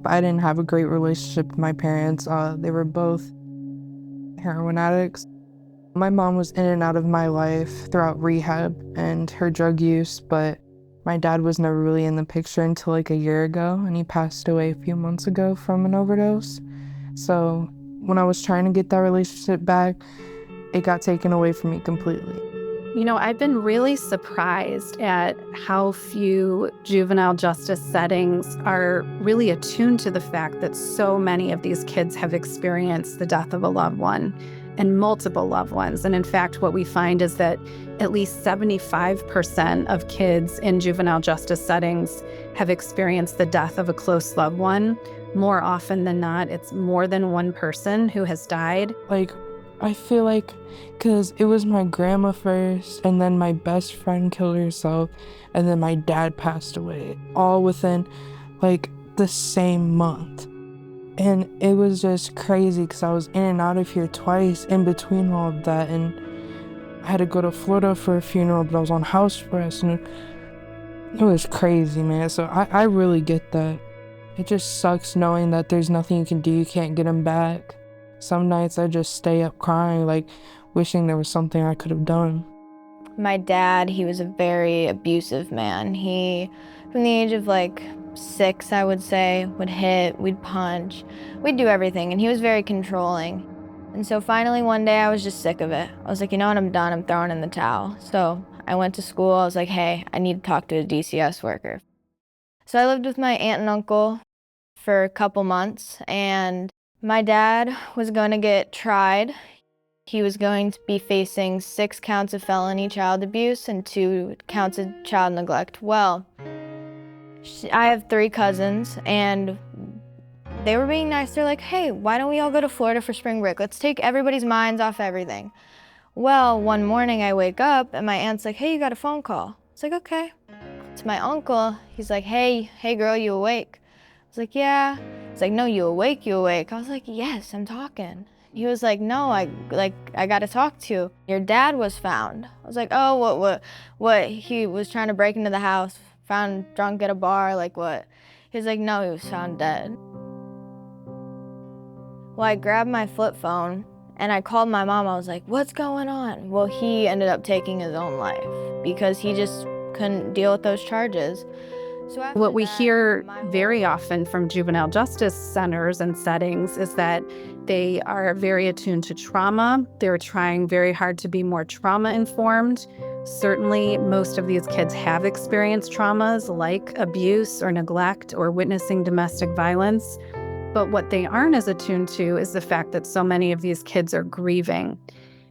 I didn't have a great relationship with my parents. They were both heroin addicts. My mom was in and out of my life throughout rehab and her drug use, but my dad was never really in the picture until like a year ago, and he passed away a few months ago from an overdose. So when I was trying to get that relationship back, it got taken away from me completely. You know, I've been really surprised at how few juvenile justice settings are really attuned to the fact that so many of these kids have experienced the death of a loved one and multiple loved ones. And in fact, what we find is that at least 75% of kids in juvenile justice settings have experienced the death of a close loved one. More often than not, it's more than one person who has died. I feel like, because it was my grandma first, and then my best friend killed herself, and then my dad passed away, all within, the same month. And it was just crazy, because I was in and out of here twice in between all of that, and I had to go to Florida for a funeral, but I was on house arrest, and it was crazy, man. So I really get that. It just sucks knowing that there's nothing you can do, you can't get them back. Some nights I just stay up crying, wishing there was something I could have done. My dad, he was a very abusive man. He, from the age of 6, I would say, would hit, we'd punch, we'd do everything, and he was very controlling. And so finally one day I was just sick of it. I was like, you know what, I'm done, I'm throwing in the towel. So I went to school, I was like, hey, I need to talk to a DCS worker. So I lived with my aunt and uncle for a couple months, and my dad was going to get tried. He was going to be facing 6 counts of felony child abuse and 2 counts of child neglect. Well, I have 3 cousins, and they were being nice. They're like, hey, why don't we all go to Florida for spring break? Let's take everybody's minds off everything. Well, one morning I wake up, and my aunt's like, hey, you got a phone call. It's like, okay. It's my uncle. He's like, hey girl, you awake? I was like, yeah. He's like, no, you awake? I was like, yes, I'm talking. He was like, no, I gotta talk to you. Your dad was found. I was like, oh, what? He was trying to break into the house, found drunk at a bar, what? He was like, no, he was found dead. Well, I grabbed my flip phone and I called my mom. I was like, what's going on? Well, he ended up taking his own life because he just couldn't deal with those charges. What we hear very often from juvenile justice centers and settings is that they are very attuned to trauma. They're trying very hard to be more trauma-informed. Certainly, most of these kids have experienced traumas like abuse or neglect or witnessing domestic violence. But what they aren't as attuned to is the fact that so many of these kids are grieving.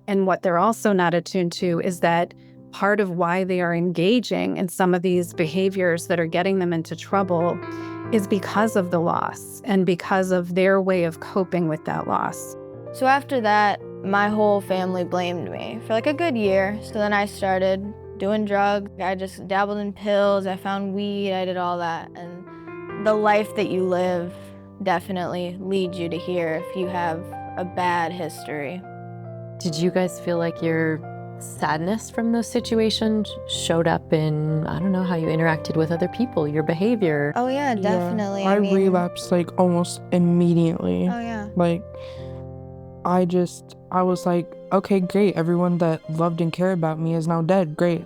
And what they're also not attuned to is that part of why they are engaging in some of these behaviors that are getting them into trouble is because of the loss and because of their way of coping with that loss. So after that, my whole family blamed me for a good year. So then I started doing drugs. I just dabbled in pills. I found weed. I did all that. And the life that you live definitely leads you to here if you have a bad history. Did you guys feel like your sadness from those situations showed up in, I don't know, how you interacted with other people, your behavior? Oh yeah, definitely. Yeah, I relapsed almost immediately. Oh yeah. I was like, okay, great. Everyone that loved and cared about me is now dead. Great.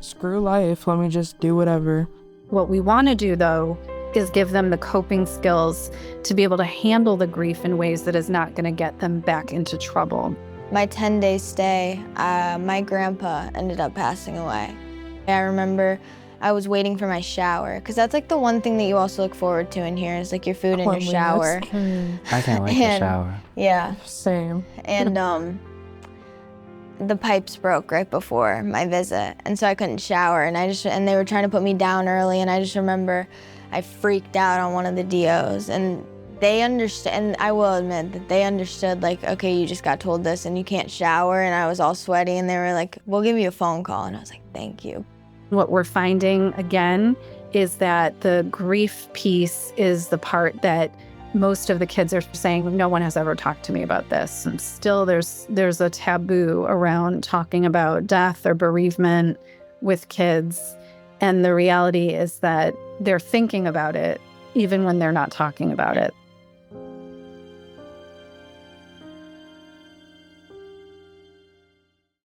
Screw life. Let me just do whatever. What we want to do, though, is give them the coping skills to be able to handle the grief in ways that is not going to get them back into trouble. My 10-day stay, my grandpa ended up passing away. I remember I was waiting for my shower, because that's the one thing that you also look forward to in here is your food and your shower. I can't wait to shower. Yeah. Same. And the pipes broke right before my visit, and so I couldn't shower, and they were trying to put me down early, and I just remember I freaked out on one of the DOs, and they understand, and I will admit that they understood, okay, you just got told this and you can't shower, and I was all sweaty, and they were like, we'll give you a phone call, and I was like, thank you. What we're finding, again, is that the grief piece is the part that most of the kids are saying, no one has ever talked to me about this. And still there's a taboo around talking about death or bereavement with kids. And the reality is that they're thinking about it, even when they're not talking about it.